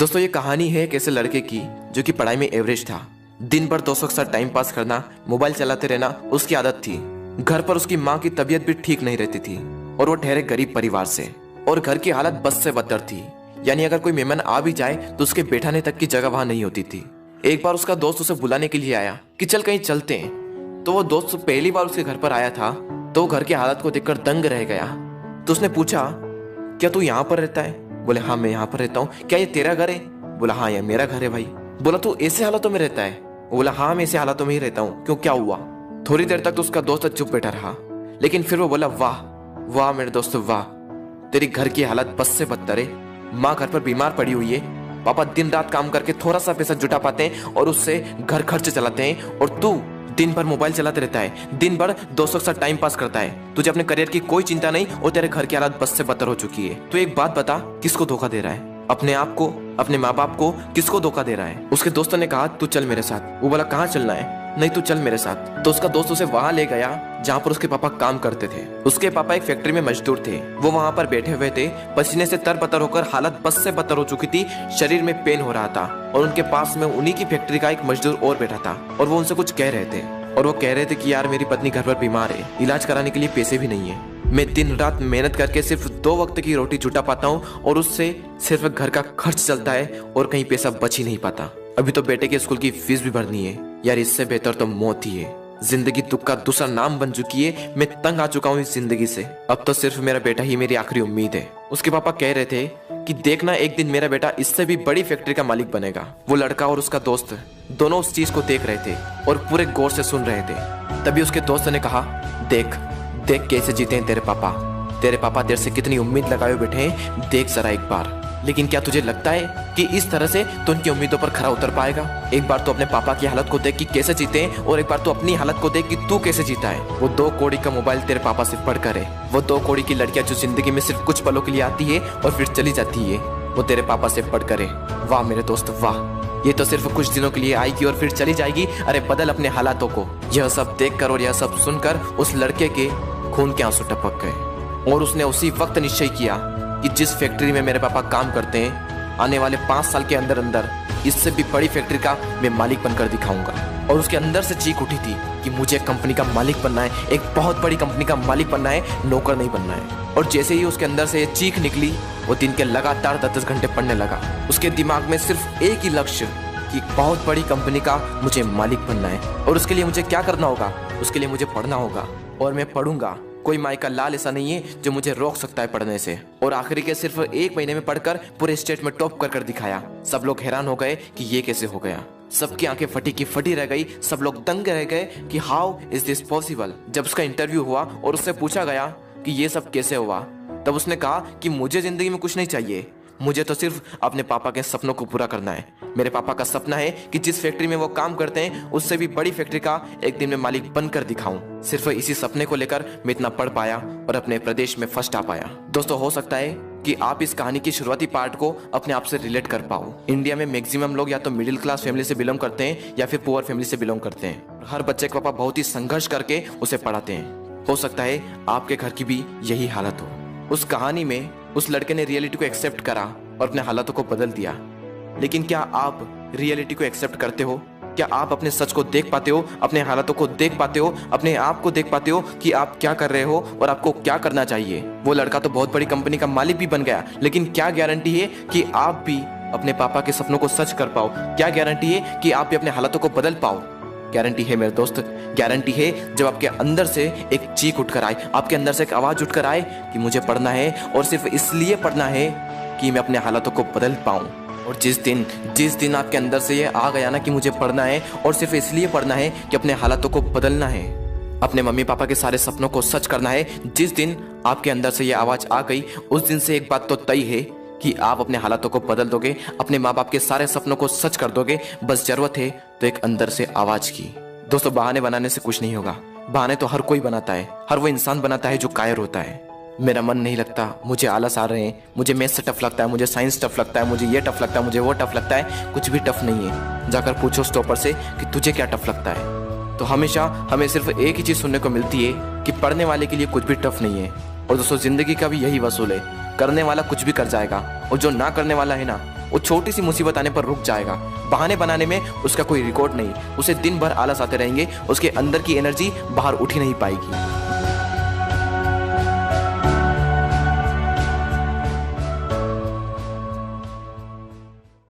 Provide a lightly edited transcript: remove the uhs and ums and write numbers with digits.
दोस्तों ये कहानी है एक ऐसे लड़के की जो कि पढ़ाई में एवरेज था। दिन भर दोस्तों के साथ टाइम पास करना, मोबाइल चलाते रहना उसकी आदत थी। घर पर उसकी माँ की तबीयत भी ठीक नहीं रहती थी और वो ठहरे गरीब परिवार से, और घर की हालत बस से बदतर थी। यानी अगर कोई मेहमान आ भी जाए तो उसके बैठाने तक की जगह वहां नहीं होती थी। एक बार उसका दोस्त उसे बुलाने के लिए आया कि चल कहीं चलते हैं। तो वो दोस्त पहली बार उसके घर पर आया था तो घर की हालत को देखकर दंग रह गया। तो उसने पूछा, क्या तू यहाँ पर रहता है? बोले हाँ मैं यहाँ पर रहता हूँ। क्या ये तेरा घर है? बोला हाँ ये मेरा घर है भाई। बोला तू ऐसे हालातों में रहता है? वो बोला हाँ मैं ऐसे हालातों में ही रहता हूँ। क्यों, क्या हुआ? थोड़ी देर तक तो उसका दोस्त चुप बैठा रहा, लेकिन फिर वो बोला वाह वाह मेरे दोस्त वाह, तेरी घर की हालत बस से बदतर है। माँ घर पर बीमार पड़ी हुई है, पापा दिन रात काम करके थोड़ा सा पैसा जुटा पाते हैं और उससे घर खर्च चलाते हैं, और तू दिन भर मोबाइल चलाते रहता है, दिन भर दोस्तों के साथ टाइम पास करता है। तुझे अपने करियर की कोई चिंता नहीं और तेरे घर की हालत बस से बदतर हो चुकी है। तो एक बात बता, किसको धोखा दे रहा है? अपने आप को, अपने माँ बाप को? किसको धोखा दे रहा है? उसके दोस्तों ने कहा तू चल मेरे साथ। वो बोला कहाँ चलना है? नहीं तू चल मेरे साथ। तो उसका दोस्त उसे वहां ले गया जहाँ पर उसके पापा काम करते थे। उसके पापा एक फैक्ट्री में मजदूर थे। वो वहां पर बैठे हुए थे, पसीने से तरबतर होकर हालत बस से बदतर हो चुकी थी, शरीर में पेन हो रहा था, और उनके पास में उन्हीं की फैक्ट्री का एक मजदूर और बैठा था और वो उनसे कुछ कह रहे थे। और वो कह रहे थे कि यार मेरी पत्नी घर पर बीमार है, इलाज कराने के लिए पैसे भी नहीं है। मैं दिन रात मेहनत करके सिर्फ 2 वक्त की रोटी जुटा पाता हूँ और उससे सिर्फ घर का खर्च चलता है और कहीं पैसा बच ही नहीं पाता। अभी तो बेटे के स्कूल की फीस भी भरनी है। यार इससे बेहतर तो मौत ही है। जिंदगी दुख का दूसरा नाम बन चुकी है। मैं तंग आ चुका हूँ इस जिंदगी से। अब तो सिर्फ मेरा बेटा ही मेरी आखिरी उम्मीद है। उसके पापा कह रहे थे कि देखना एक दिन मेरा बेटा इससे भी बड़ी फैक्ट्री का मालिक बनेगा। वो लड़का और उसका दोस्त दोनों उस चीज को देख रहे थे और पूरे गौर से सुन रहे थे। तभी उसके दोस्त ने कहा, देख देख कैसे जीते हैं तेरे पापा तेरे से कितनी उम्मीद लगाए बैठे हैं, देख जरा एक बार। लेकिन क्या तुझे लगता है कि इस तरह से तो उनकी उम्मीदों पर खरा उतर पाएगा? एक बार तो अपने पापा की हालत को देख कि कैसे जीते हैं, और एक बार तो अपनी हालत को देख कि तू कैसे जीता है। वो 2 कौड़ी का मोबाइल तेरे पापा से पढ़कर है, वो 2 कौड़ी की लड़कियां जो जिंदगी में सिर्फ कुछ पलों के लिए आती है और फिर चली जाती है, वो तेरे पापा से पढ़कर है। वाह मेरे दोस्त वाह, ये तो सिर्फ कुछ दिनों के लिए आएगी और फिर चली जाएगी। अरे बदल अपने हालातों को। यह सब देखकर और यह सब सुनकर उस लड़के के खून के आंसू टपक गए, और उसने उसी वक्त निश्चय किया कि जिस फैक्ट्री में मेरे पापा काम करते हैं, आने वाले 5 साल के अंदर अंदर इससे भी बड़ी फैक्ट्री का मैं मालिक बनकर दिखाऊंगा। और उसके अंदर से चीख उठी थी कि मुझे कंपनी का मालिक बनना है, एक बहुत बड़ी कंपनी का मालिक बनना है, नौकर नहीं बनना है। और जैसे ही उसके अंदर से ये चीख निकली, वो दिन के लगातार 10-10 घंटे पढ़ने लगा। उसके दिमाग में सिर्फ एक ही लक्ष्य कि बहुत बड़ी कंपनी का मुझे मालिक बनना है। और उसके लिए मुझे क्या करना होगा? उसके लिए मुझे पढ़ना होगा, और मैं पढ़ूंगा। कोई माई का लाल ऐसा नहीं है जो मुझे रोक सकता है पढ़ने से। और आखिरी के सिर्फ 1 महीने में पढ़कर पूरे स्टेट में टॉप कर दिखाया। सब लोग हैरान हो गए कि ये कैसे हो गया। सबकी आंखें फटी की फटी रह गई। सब लोग दंग रह गए कि हाउ इज दिस पॉसिबल। जब उसका इंटरव्यू हुआ और उससे पूछा गया कि ये सब कैसे हुआ, तब उसने कहा कि मुझे जिंदगी में कुछ नहीं चाहिए, मुझे तो सिर्फ अपने पापा के सपनों को पूरा करना है। मेरे पापा का सपना है कि जिस फैक्ट्री में वो काम करते हैं उससे भी बड़ी फैक्ट्री का एक दिन में मालिक बनकर दिखाऊं। सिर्फ इसी सपने को लेकर मैं इतना पढ़ पाया और अपने प्रदेश में फर्स्ट आ पाया। दोस्तों हो सकता है कि आप इस कहानी की शुरुआती पार्ट को अपने आप से रिलेट कर पाओ। इंडिया में मैक्सिमम लोग या तो मिडिल क्लास फैमिली से बिलोंग करते हैं या फिर पुअर फैमिली से बिलोंग करते हैं। हर बच्चे के पापा बहुत ही संघर्ष करके उसे पढ़ाते हैं। हो सकता है आपके घर की भी यही हालत हो। उस कहानी में उस लड़के ने रियलिटी को एक्सेप्ट करा और अपने हालातों को बदल दिया। लेकिन क्या आप रियलिटी को एक्सेप्ट करते हो? क्या आप अपने सच को देख पाते हो, अपने हालातों को देख पाते हो, अपने आप को देख पाते हो कि आप क्या कर रहे हो और आपको क्या करना चाहिए? वो लड़का तो बहुत बड़ी कंपनी का मालिक भी बन गया, लेकिन क्या गारंटी है कि आप भी अपने पापा के सपनों को सच कर पाओ? क्या गारंटी है कि आप भी अपने हालातों को बदल पाओ? गारंटी है मेरे दोस्त, गारंटी है जब आपके अंदर से एक चीख उठकर आए, आपके अंदर से एक आवाज उठकर आए कि मुझे पढ़ना है, और सिर्फ इसलिए पढ़ना है कि मैं अपने हालातों को बदल पाऊं। और जिस दिन आपके अंदर से ये आ गया ना कि मुझे पढ़ना है और सिर्फ इसलिए पढ़ना है कि अपने हालातों को बदलना है, अपने मम्मी पापा के सारे सपनों को सच करना है, जिस दिन आपके अंदर से ये आवाज आ गई, उस दिन से एक बात तो तय है कि आप अपने हालातों को बदल दोगे, अपने माँ बाप के सारे सपनों को सच कर दोगे। बस जरूरत है तो एक अंदर से आवाज की। दोस्तों बहाने बनाने से कुछ नहीं होगा। बहाने तो हर कोई बनाता है, हर वो इंसान बनाता है जो कायर होता है। मेरा मन नहीं लगता, मुझे आलस आ रहे हैं, मुझे मैथ्स टफ लगता है, मुझे साइंस टफ लगता है, मुझे ये टफ लगता है, मुझे वो टफ लगता है। कुछ भी टफ नहीं है। जाकर पूछो स्टॉपर से कि तुझे क्या टफ लगता है, तो हमेशा हमें सिर्फ एक ही चीज सुनने को मिलती है कि पढ़ने वाले के लिए कुछ भी टफ नहीं है। और दोस्तों जिंदगी का भी यही वसूल है, करने वाला कुछ भी कर जाएगा, और जो ना करने वाला है ना, वो छोटी सी मुसीबत आने पर रुक जाएगा। बहाने बनाने में उसका कोई रिकॉर्ड नहीं, उसे दिन भर आलस आते रहेंगे, उसके अंदर की एनर्जी बाहर उठ ही नहीं पाएगी।